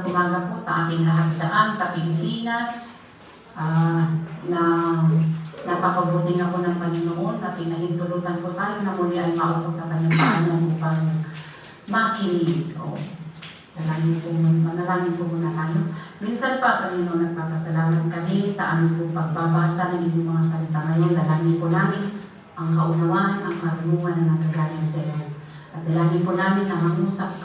umaga po sa ating lahat dyan sa Pilipinas. Na napakabuting ako ng Panginoon na pinahintulutan po tayo na muli ay maupo sa kanyang paanan upang makinig. Manalangin po muna tayo. Minsan pa, Panginoon, nagpapasalamat kami sa aming po pagbabasa ng inyong mga salita ngayon. Dalangin po namin ang kaunawaan, ang karunungan na nagagaling sa iyo. At dalangin po namin na mangusap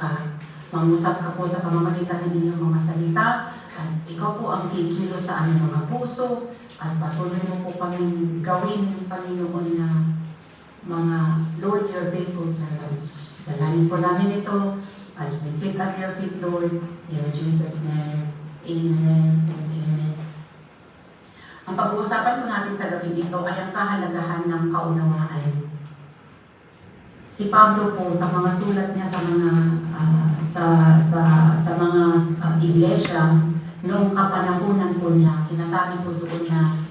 ka po sa pamamagitan ng inyong mga salita. At ikaw po ang kikilos sa aming mga puso. At patuloy mo po kaming gawin, Panginoon, na mga Lord, your faithful servants. Dalangin po namin ito as we sit at your feet, Lord, in Jesus' name. Amen and amen. Ang pag-uusapan po natin sa gabi ito ay ang kahalagahan ng kaunawaan. Si Pablo po sa mga sulat niya sa mga mga iglesia noong kapanahunan po niya, sinasabi po doon na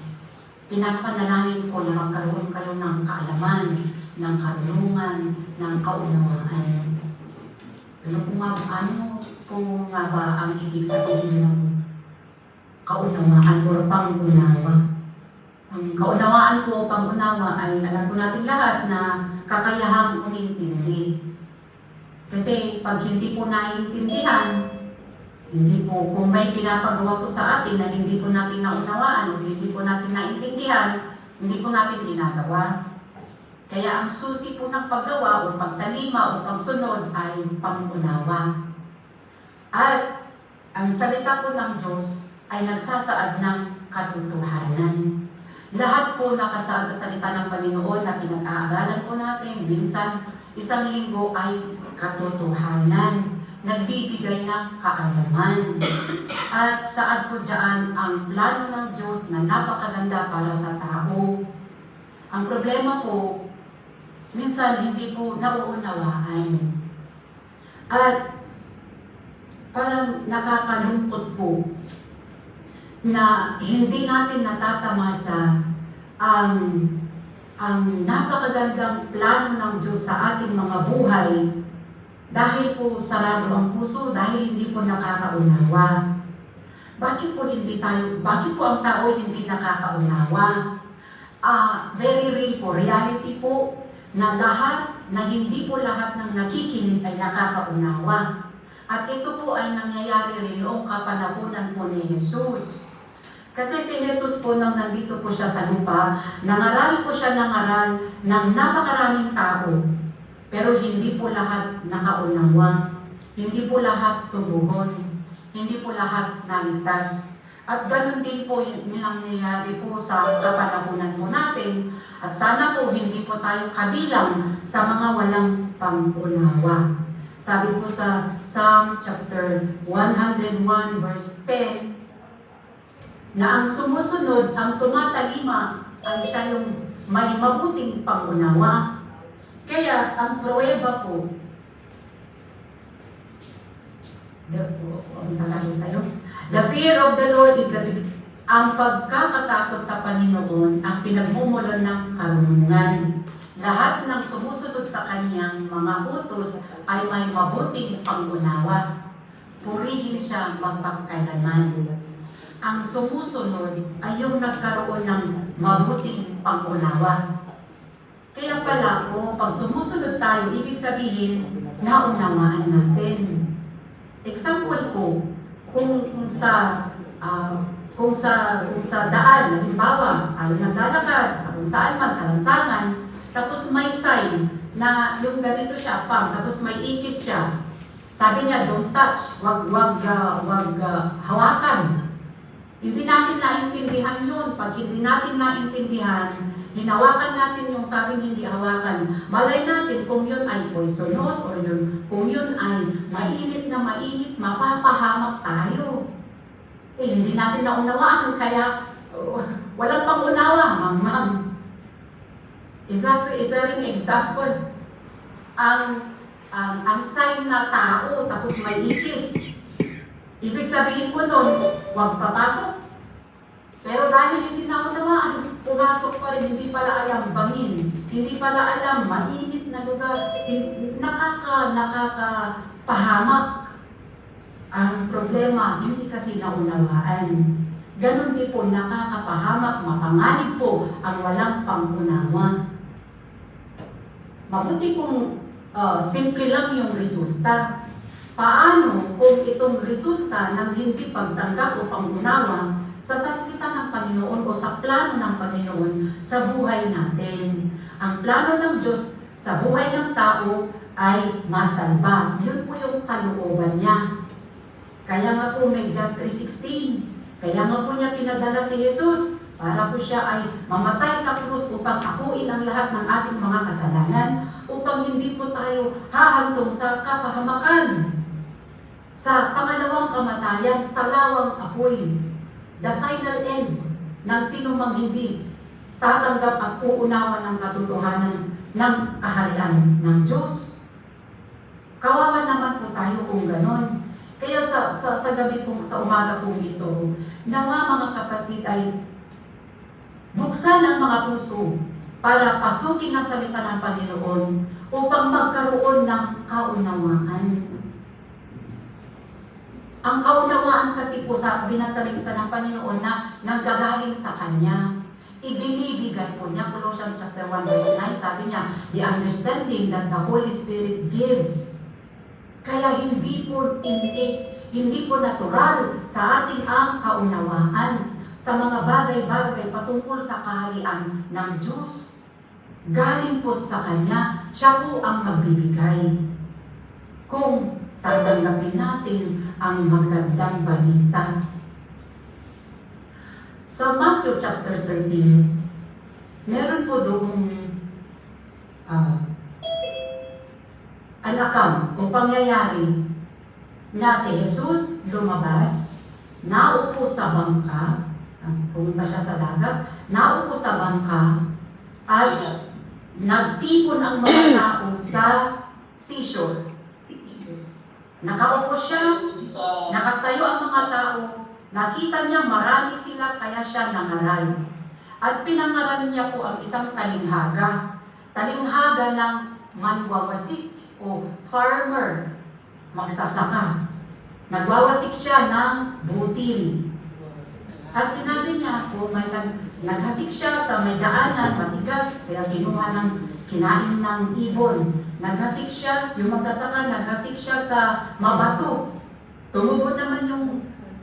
pinapanalangin po na magkaroon kayo ng kaalaman, ng karunungan, ng kaunawaan. Ano po nga ba ang ibig sabihin ng kaunawaan o pangunawa? Ang kaunawaan po, pangunawa ay alam po natin lahat na kakayahang umintindi. Kasi pag hindi po naiintindihan, hindi po, kung may pinapagawa po sa atin na hindi po natin naunawaan o hindi po natin naintindihan, hindi po natin ginagawa. Kaya ang susi po ng paggawa o pagtalima o pagsunod ay pangunawa. At ang salita po ng Diyos ay nagsasaad ng katotohanan. Lahat po nakasaad sa salita ng Panginoon na pinag-aaralan po natin, minsan isang linggo ay katotohanan, nagbibigay ng kaalaman. At saad po dyan ang plano ng Diyos na napakaganda para sa tao. Ang problema po, minsan hindi po nauunawaan. At parang nakakalungkot po na hindi natin natatamasa ang napakagandang plano ng Diyos sa ating mga buhay dahil po sarado ang puso, dahil hindi po nakakaunawa. Bakit po ang tao hindi nakakaunawa? Very real po, reality po na hindi po lahat ng nakikinig ay nakakaunawa. At ito po ay nangyayari rin noong kapanahunan po ni Jesus. Kasi si Jesus po nang nandito po siya sa lupa, nangaral po siya ng aral ng napakaraming tao. Pero hindi po lahat nakaunawa, hindi po lahat tumugon, hindi po lahat naligtas. At ganun din po yung nangyayari po sa kapanahunan po natin. At sana po hindi po tayo kabilang sa mga walang pangunawa. Sabi po sa Psalm chapter 101 verse 10, na ang sumusunod, ang tumatalima, ay siya yung may mabuting pangunawa. Kaya ang pruweba po, the fear of the Lord is ang pagkakatakot sa Panginoon ang pinagmumulan ng karunungan. Lahat ng sumusunod sa kanyang mga utos ay may mabuting pangunawa. Purihin siya magpagkailanman. Ang sumusunod ay yung nagkaroon ng mabuting pangunawa. Kaya pala, pag sumusunod tayo, ibig sabihin, naunawaan natin. Example po, kung sa daan, halimbawa, tayo naglalakad, sa kung saan man, sa lansangan, tapos may sign na yung ganito siya, tapos may ikis siya. Sabi niya, don't touch, wag hawakan. Hindi natin naintindihan yun. Pag hindi natin naintindihan, hinawakan natin yung sabing hindi hawakan. Malay natin kung yun ay poisonous or kung yun ay mainit na mainit, mapapahamak tayo. Hindi natin naunawaan, kaya walang pangunawa, ma'am. Isa ring example, ang sign na tao, tapos may ikis. Ibig sabihin ko nun, huwag papasok. Pero dahil hindi naunawaan, pumasok pa rin, hindi pala alam bangin, hindi pala alam mainit na lugar, nakakapahamak. Ang problema, hindi kasi naunawaan. Ganon din po nakakapahamak, mapanganib po ang walang pangunawa. Mabuti kung simple lang yung resulta. Paano kung itong resulta ng hindi pagtanggap o pangunawa sa salita ng Panginoon o sa plano ng Panginoon sa buhay natin? Ang plano ng Diyos sa buhay ng tao ay masalba. Yun po yung kalooban niya. Kaya nga po may John 3:16. Kaya nga po niya pinadala si Jesus para po siya ay mamatay sa krus upang akuin ang lahat ng ating mga kasalanan, upang hindi po tayo hahantong sa kapahamakan, sa pangalawang kamatayan, sa lawang apoy. The final end ng sino mang hindi tatanggap at uunawa ng katotohanan ng kaharian ng Diyos. Kawawa naman po tayo kung ganon. Kaya sa gabi po, sa umaga po ito, nawa mga kapatid ay buksan ang mga puso para pasukin ang salita ng Panginoon upang magkaroon ng kaunawaan. Ang kaunawaan kasi po sa binasalita ng Panginoon na nanggagaling sa Kanya. Ibinibigay po niya, Colossians chapter 1 verse 9, sabi niya, the understanding that the Holy Spirit gives. Kaya hindi po natural sa ating ang kaunawaan sa mga bagay-bagay patungkol sa kaharian ng Diyos. Galing po sa Kanya, siya po ang magbibigay. Kung tatanggapin natin ang magandang balita. Sa Matthew chapter 13, meron po doong alakam o pangyayari na si Jesus lumabas, naupo sa bangka, pumunta siya sa dagat, naupo sa bangka, at nagtipon ang mga tao sa seashore. Nakaupo siya, nakatayo ang mga tao, nakita niya marami sila kaya siya nangaral. At pinangaral niya po ang isang talinghaga. Talinghaga ng manwawasik o farmer, magsasaka. Nagwawasik siya ng butil. At sinabi niya po, naghasik siya sa may daanan, matigas, kaya kinuha ng kinain ng ibon. Naghasik siya, yung magsasaka, naghasik siya sa mabato. Tumubo naman yung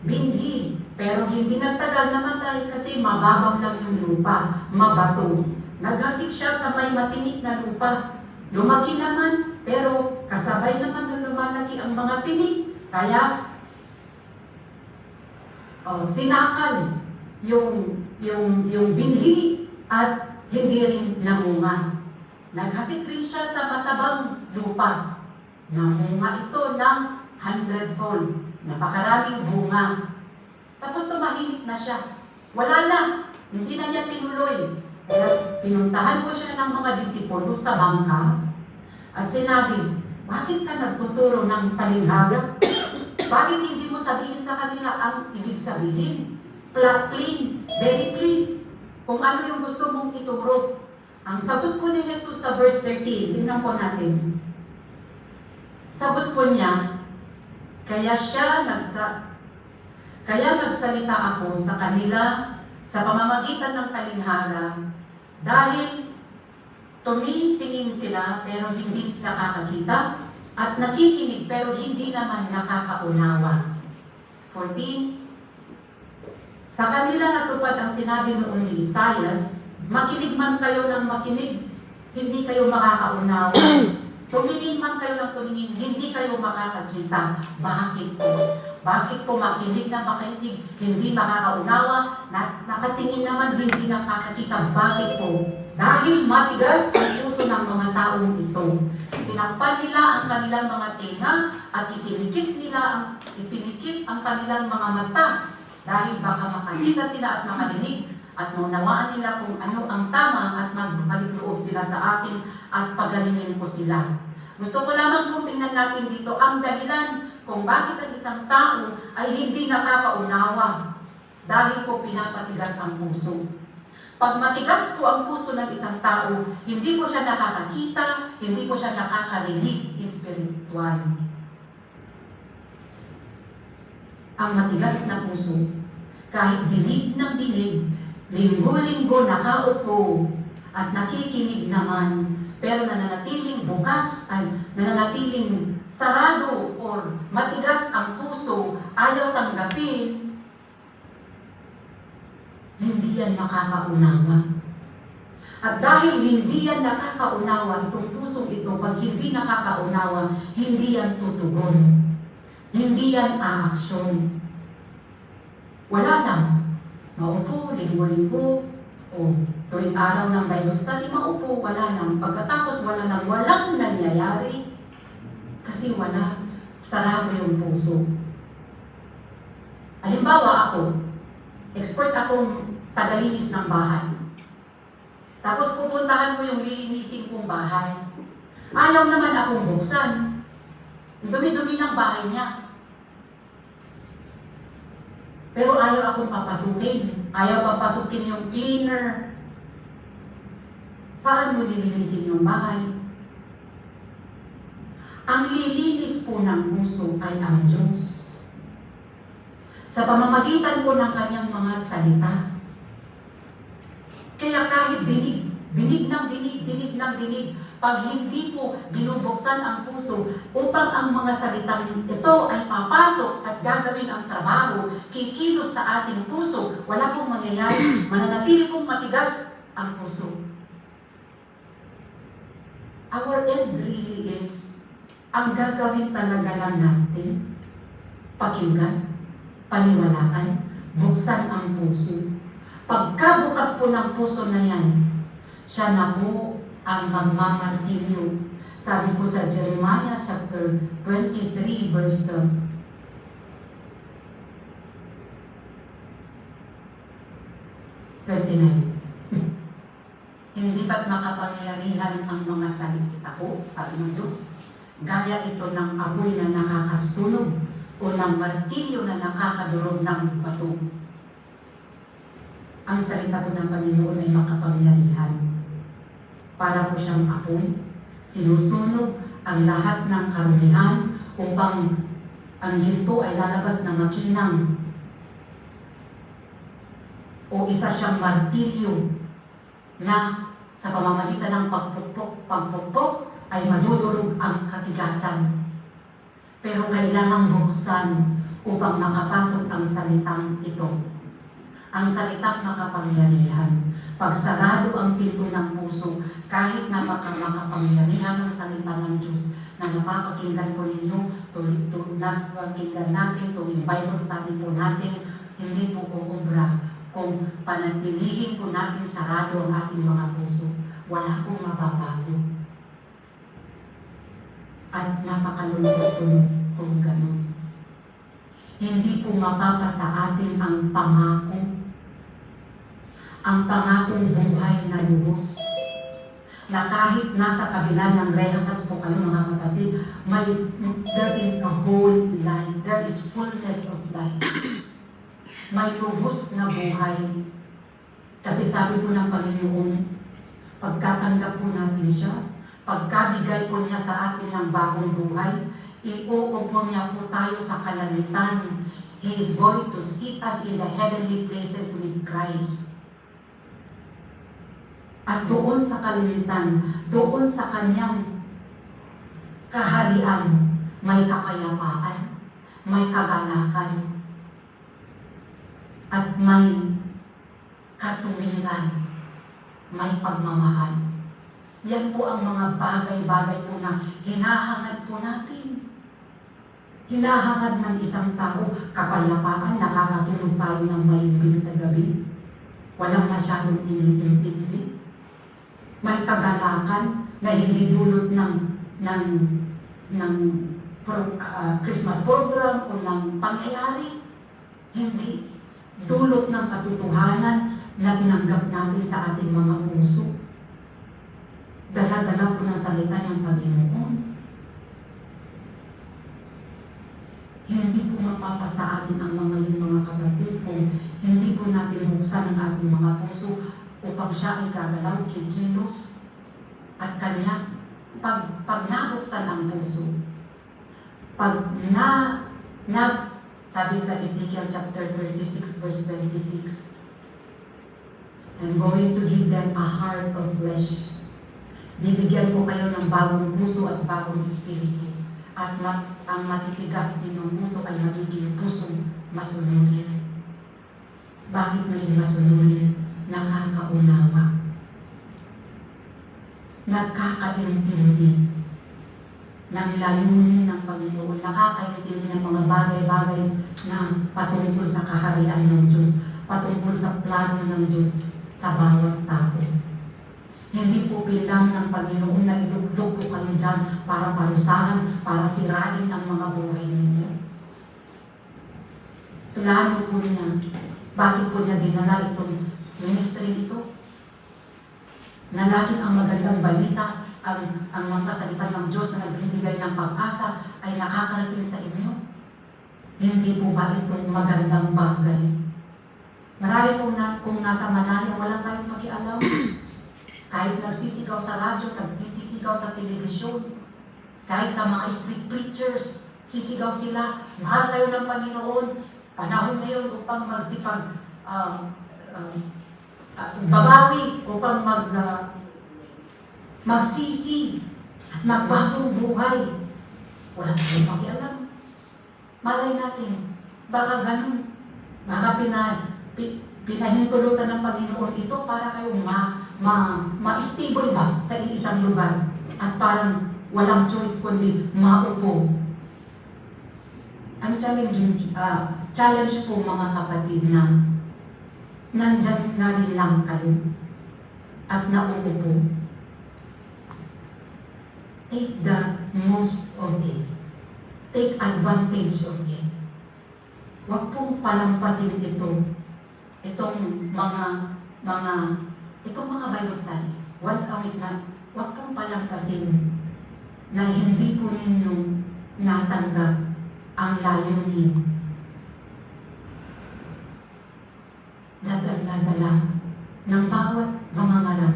binhi, pero hindi nagtagal namatay kasi mababaw lang yung lupa, mabato. Naghasik siya sa may matinik na lupa. Lumaki naman, pero kasabay naman na lumalaki ang mga tinik. Kaya, sinakal yung binhi at hindi rin namunga. Naghasik rin siya sa matabang lupa. Namunga ito ng 100-fold. Napakaraming bunga. Tapos tumahimik na siya. Wala na. Hindi na niya tinuloy. Kaya pinuntahan ko siya ng mga disipulo sa bangka at sinabi, bakit ka nagtuturo ng talinghaga? Bakit hindi mo sabihin sa kanila ang ibig sabihin? Plain, very plain. Kung ano yung gusto mong ituro. Ang sagot po ni Jesus sa verse 13, tingnan po natin. Sagot po niya, kaya nagsalita ako sa kanila sa pamamagitan ng talinghaga dahil tumitingin sila pero hindi nakakakita at nakikinig pero hindi naman nakakaunawa. 14. Sa kanila natupad ang sinabi noon ni Isaias, makinig man kayo ng makinig, hindi kayo makakaunawa. Tumingin man kayo ng tumingin, hindi kayo makakakita. Bakit po? Bakit po makinig na makinig, hindi makakaunawa, nakatingin naman, hindi nakakakita? Bakit po? Dahil matigas ang puso ng mga taong ito. Tinakpan nila ang kanilang mga tenga at ipinikit ang kanilang mga mata dahil baka makakita sila at makarinig at maunawaan nila kung ano ang tama at magbalik loob sila sa akin at pagalingin ko sila. Gusto ko lamang kung tingnan natin dito ang dahilan kung bakit ang isang tao ay hindi nakakaunawa dahil po pinapatigas ang puso. Pag matigas po ang puso ng isang tao, hindi po siya nakakakita, hindi po siya nakakarinig spiritual. ang matigas na puso, kahit dinig ng dinig, linggo-linggo nakaupo at nakikinig naman, pero nananatiling bukas ay nananatiling sarado or matigas ang puso, ayaw tanggapin, hindi yan makakaunawa. At dahil hindi yan nakakaunawa, itong pusong ito, pag hindi nakakaunawa, hindi yan tutugon. Hindi yan aaksyon. Wala lang. Maupo, linggo-linggo, o tuwing araw ng Bible study, maupo, wala lang. Pagkatapos wala lang, walang nangyayari. Kasi wala. Sarado yung puso. Halimbawa ako, expert akong tagalinis ng bahay. Tapos pupuntahan mo yung lilinisin kong bahay. Ayaw naman akong buksan. Dumi-dumi ng bahay niya. Pero ayaw akong papasukin. Ayaw papasukin yung cleaner. Paano lilinisin yung bahay? Ang lilinis po ng puso ay ang Diyos. Sa pamamagitan po ng kanyang mga salita. Kaya kahit dinig ng dinig, pag hindi po binubuksan ang puso upang ang mga salitang ito ay papasok at gagawin ang trabaho, kikilos sa ating puso, wala pong mangyayari, mananatili pong matigas ang puso. Our end really is, ang gagawin talaga lang natin, pakinggan, paniwalaan, buksan ang puso. Pagkabukas po ng puso na yan, siya na po ang magmamartilyo. Sabi po sa Jeremiah chapter 23 verse 29. Hindi ba't makapangyarihan ang mga salita ko, sabi ng Diyos? Gaya ito ng apoy na nakakasunog o ng martilyo na nakakadurog ng bato. Ang salita po ng Panginoon ay makapangyarihan. Para po siyang apoy, sinusunog ang lahat ng karumihan upang ang ginto ay lalabas na makinang. O isa siyang martilyo na sa pamamagitan ng pagpupok ay madudurog ang katigasan. Pero kailangang buksan upang makapasok ang salitang ito. Ang salitang makapangyarihan. Pag sarado ang pinto ng puso, kahit na makapangyarihan ang salita ng Diyos na napapakinggan po ninyo, napapakinggan natin, tuwing Bible study po natin, hindi po uubra kung panatilihin po natin sarado ang ating mga puso. Wala pong mababago. At napakalulungkot po kung ganun. Hindi po mapapasa atin ang pangako. Ang pangakong buhay na lubos. Na kahit nasa kabila ng rehas po kayo mga kapatid, there is a whole life. There is fullness of life. May lubos na buhay. Kasi sabi po ng Panginoon, pagkatanggap po natin siya, pagkabigay po niya sa atin ng bagong buhay, iuupo niya po tayo sa kalangitan. He is going to sit us in the heavenly places with Christ. At doon sa kalangitan, doon sa kanyang kaharian, may kapayapaan, may kagalakan, at may katuwiran, may pagmamahal. Yan po ang mga bagay-bagay po na hinahangad po natin. Hinahangad ng isang tao, kapayapaan, nakakatulog tayo ng mahimbing sa gabi. Walang masyadong init-init. May kagalakan na hindi dulot ng Christmas program o ng pangyayari. Hindi. Dulot ng katotohanan na tinanggap natin sa ating mga puso. Dala-dala po ng salita ng Panginoon. Hindi po mapapasa atin ang mga kapatid kung hindi po natin buksan ang ating mga puso upang siya ay gagalaw, kikilos, at kanya, pag nabuksan ang puso, pag Sabi sa Ezekiel chapter 36 verse 26, I'm going to give them a heart of flesh. Bibigyan ko kayo ng bagong puso at bagong espiritu. At ang matitigas ninyong puso ay magiging pusong masunurin. Bakit maging masunurin? Nakakaunawa. Nagkakaintindi ng layunin ng Panginoon. Nakakaintindi ng mga bagay-bagay na patungkol sa kaharian ng Diyos, patungkol sa plano ng Diyos sa bawat tao. Hindi po pinang ng Panginoon na idugtog po kayo dyan para parusahan, para sirain ang mga buhay ninyo. Plano po niya. Bakit po niya dinala itong ministry ito? Na laging ang magandang balita, ang mga salita ng Diyos na nagbibigay ng pag-asa ay nakakarating sa inyo. Hindi po ba itong magandang bagay? Marami kung nasa Manila, wala tayong pakialam. Kahit nagsisigaw sa radyo, nagsisigaw sa telebisyon, kahit sa mga street preachers, sisigaw sila, mahal kayo ng Panginoon, panahon ngayon upang magsipag babawi, upang magsisi at magbagong buhay. Wala tayong pakialam. Malay natin, baka ganun, baka pinahintulutan ng Panginoon ito para kayong ma-stable ba sa isang lugar at parang walang choice kundi maupo. Ang challenge po mga kapatid na nandyan na rin lang kayo at nauupo. Take the most of it. Take advantage of it. Huwag pong palampasin itong mga Bible studies. Once a week na, huwag pong palampasin na hindi po ninyo natanggap ang layunin na nagdadala ng bawat mga ngalan.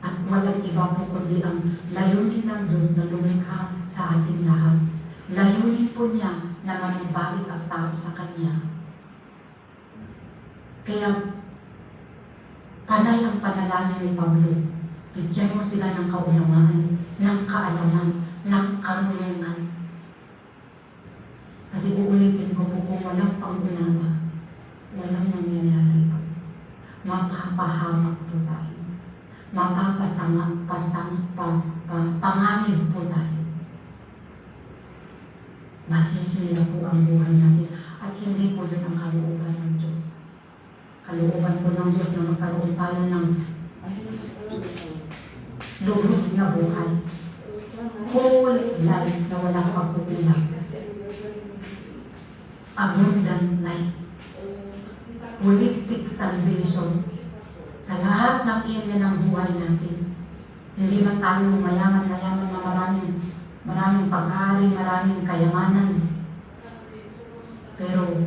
At walang iba po kundi ang layunin ng Diyos na lumikha sa ating lahat. Layunin po niya na manumbalik ang tao sa Kanya. Kaya, panay ang panalangin ni Pablo. Bigyan mo sila ng kaunawaan, ng kaalaman, ng karunungan. Kasi uulitin ko po kung walang pangunawa, walang mangyayari po. Mapapahamak po tayo. Panganib po tayo. Masisira po ang buhay natin. At hindi po yun ang kalooban ng Diyos. Kalooban po ng Diyos na magkaroon tayo ng lubos na buhay. Whole life na walang pagkukulang. Abundant life. Holistic salvation. Sa lahat ng area ng buhay natin. Hindi man tayo mayaman na maraming pag-aari, maraming kayamanan. Pero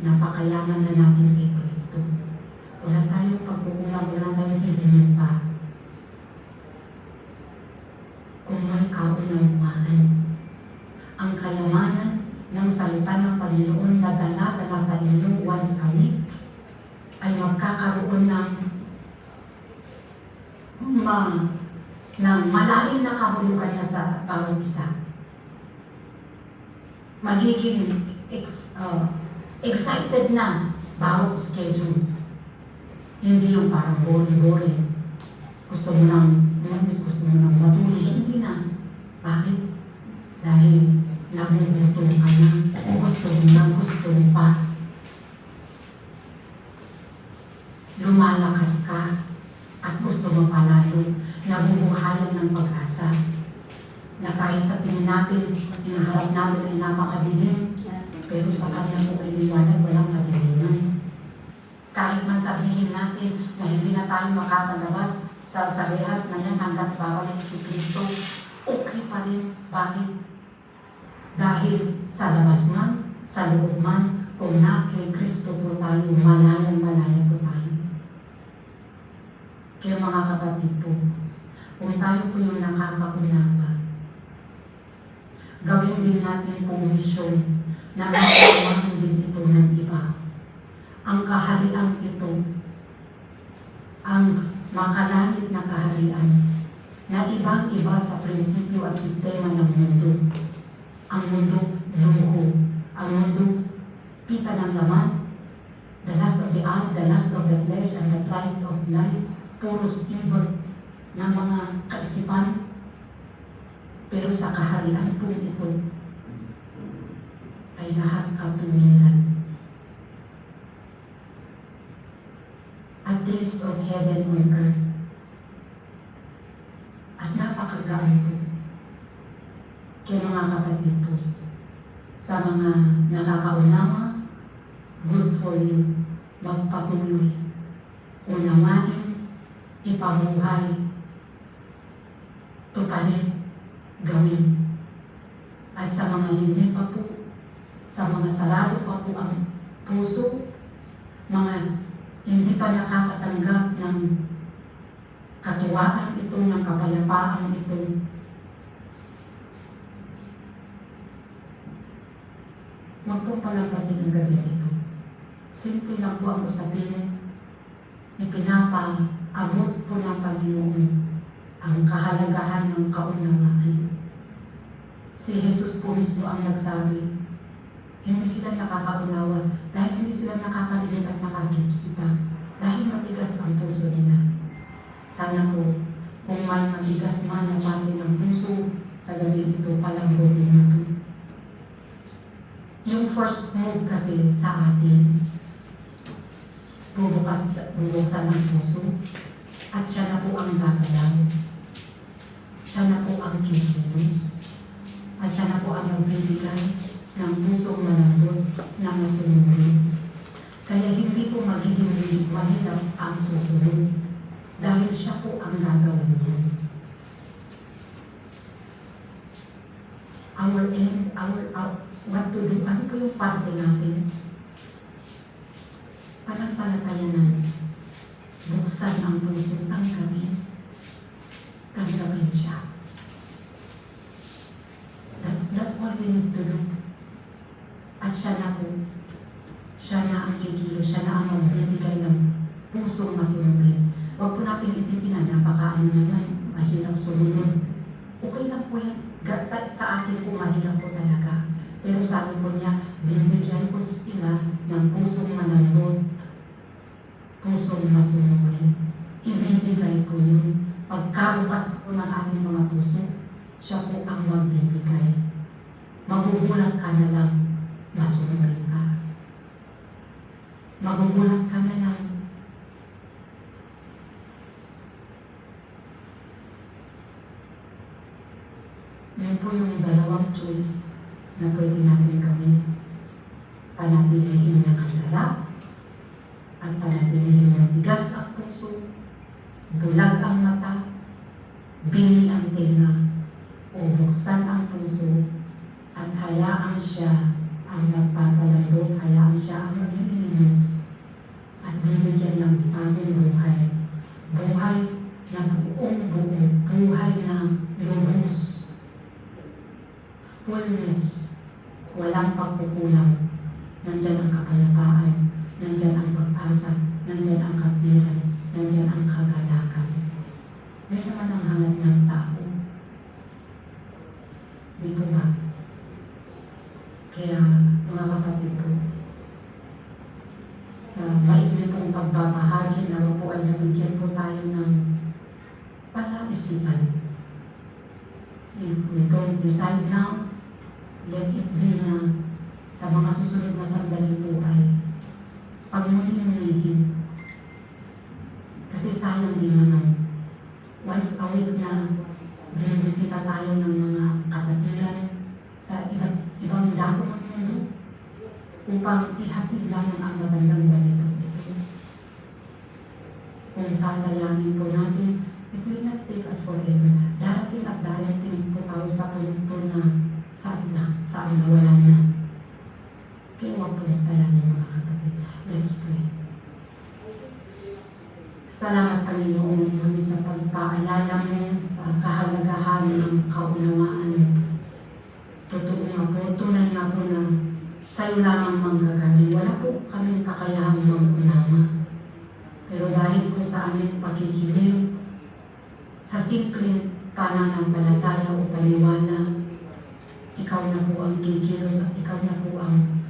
napakayaman na natin kay Kristo. Wala tayong pagkukulang, wala tayong hinihin pa. Kung may kaunawaan, ang kayamanan ng salita ng Panginoon na dala sa inyo once a week ay magkakaroon ng malalim na kahulugan na sa bawat isa. Magiging excited na bawat schedule. Hindi yung parang boring-boring. Gusto mo nang matulog. Hindi na. Bakit? Dahil nagugutom ka na. Gusto mo pa. Lumalakas ka at gusto mo palalo. Nabubuhayan ng pag-asa. Na kahit sa tingin natin, hinaharap natin ay napakabilin, pero sa Kanya po ay liwanag, walang kadiliman. Kahit man sabihin natin na hindi na tayo makakalabas sa rehas na yan hanggat babalik si Kristo, okay pa rin. Bakit? Dahil sa labas man, sa loob man, kung na kay Kristo po tayo, malaya po tayo. Kaya mga kapatid po, kung tayo po yung nakakaunawa, gawin din natin po misyon na magkakaroon kaharian na ibang-iba sa prinsipyo at sistema ng mundo. Ang mundo luho, ang mundo kita ng laman, the lust of the eye, the lust of the flesh, and the pride of life, puros evil ng mga kaisipan. Pero sa kaharian po ito ay lahat katuwiran. A taste of heaven on earth. At napakagaan po. Kaya mga kapatid po, sa mga nakakaunawa, good for you, magpatuloy, unawain, ipabuhay, tuparin, gawin. At sa mga hindi pa po, sa mga sarado pa po ang puso, mga hindi pa nakakatanggap ng katuwaan ito, ng kapayapaan ito, huwag pong palampasin ang gabi ito. Simple lang po ang usapin, ipinapaabot po ng Panginoon ang kahalagahan ng kaunawaan. Si Jesus po mismo ang nagsabi, hindi sila nakakaunawa dahil hindi sila nakakalimot at nakakikita dahil matigas ang puso nila. Sana po, kung may matigas man na parte ng puso sa gabi ito, palambutin na po. Yung first move kasi sa atin, bubuksan ang puso at siya na po ang gagalaw. Siya na po ang kikilos at siya na po ang magbibigay ng pusong malambot na masunurin. Kaya hindi po magiging mahirap ang susunod dahil siya po ang gagawin niya. Our end, what to do, ano po yung parte natin? Pananampalataya buksan ang puso, tanggapin siya. That's what we need to do. At siya na po, siya na ang kikilos, siya na ang magbibigay ng pusong masunurin. Huwag po natin isipin na napakaano naman, mahirap sumunod. Okay lang po yan. Sa akin po mahirap po talaga. Pero sabi po niya, bibigyan ko sila ng pusong malambot, pusong masunurin. Ibibigay ko yun. Pagkabukas po ng aming mga puso, siya po ang magbibigay. Magugulat ka na lang, masunurin ka. Magugulat ka na lang. Yun po yung dalawang choice na pwede natin gawin. Panatilihin ng kasarap at panatilihin ng bigas ang puso, bulag ang mata, bini ang tenga, o buksan ang puso, at hayaan siya ang magpapalambot, hayaan siya ang maglilinis at bibigyan ng bagong buhay. Buhay na buong buo, buhay na lubos. Fullness, walang pagkukulang. Nandyan ang kapayapaan, nandyan ang pag-asa, nandyan ang katwiran, nandyan ang kagalakan. May naman ang hangat ng tao. Dito ba? Kaya, mga kapatid ko, sa maikli pong pagbabahagi, nawa po ay nabigyan po tayo ng palaisipan. If we don't decide now, let it be na sa mga susunod na sandali po ay pagmuli-mulihin. Kasi sayang din naman. Once a week na binibisita tayo ng mga kapatiran sa ibang dako ng mundo upang ihatid lang ang magandang balita ito. Kung sasayangin po natin, it will not take us forever. Darating at darating po tayo sa punto na saan na wala na. Kaya huwag po sayangin mga kapatid. Let's pray. Salamat Panginoon muli sa pagpaalala mo sa kahalagahan ng kaunawaan. Totoo nga po, tunay nga po na sa'yo lamang manggagaling. Wala po kaming kakayahang mag-unawa. Pero dahil po sa aming pakikinig, sa simpleng pananampalataya o paniwala, ikaw na po ang kikilos at ikaw na po ang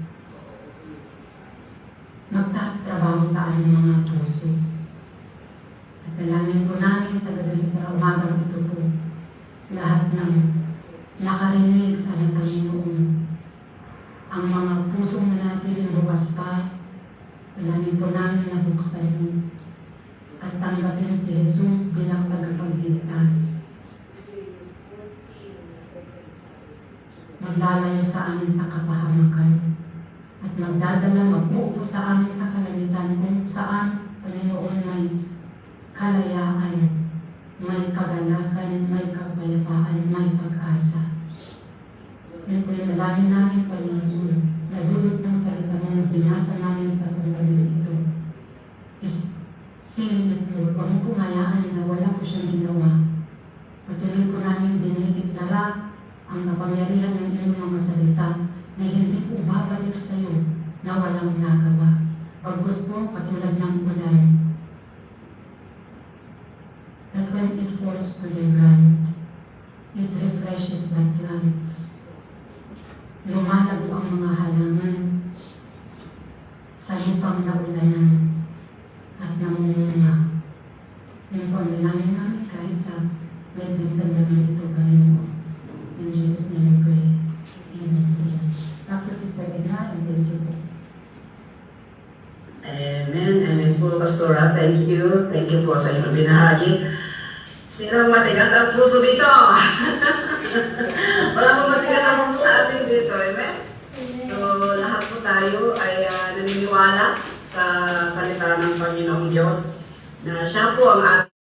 magtatrabaho sa aming mga puso. At dalangin po namin sa gabi sa umagang ito po, lahat ng nakarinig sa Panginoon, ang mga pusong nanatiling bukas pa, dalangin po namin na buksan at tanggapin si Jesus bilang tagapagligtas. Maglalayo sa amin sa kapahamakan at magdadala mag-uupo sa amin sa kalamitan kung saan, Panginoon, may kalayaan, may kagalakan, may kapayapaan, may pag-asa. Yun po yung dalangin namin, Panginoon, na dulot ng salita mo na binasa namin sa sandali ito. Seal it, Lord. Huwag mo pong hayaan na wala po siyang ginawa. Patuloy po namin dinideklara ang kapangyarihan ng iyong mga salita na hindi po babalik sa iyo na walang nagawa. Pagkus po, katulad ng ulan, that when it falls to the ground, it refreshes the plants. Lumalago ang mga halaman sa lupang naulanan at namunga. Yun po ang dalangin namin kahit sa medleng sandali ito, Panginoon. In Jesus' name we pray. Amen. Back to Sister Edna, and thank you po. Amen. Amen po, Pastora. Thank you. Thank you po sa inyong binahagi. Sinong matigas ang puso dito? Wala pong matigas ang puso sa atin dito. Amen? So, lahat po tayo ay naniniwala sa salita ng Panginoong Diyos na siya po ang ating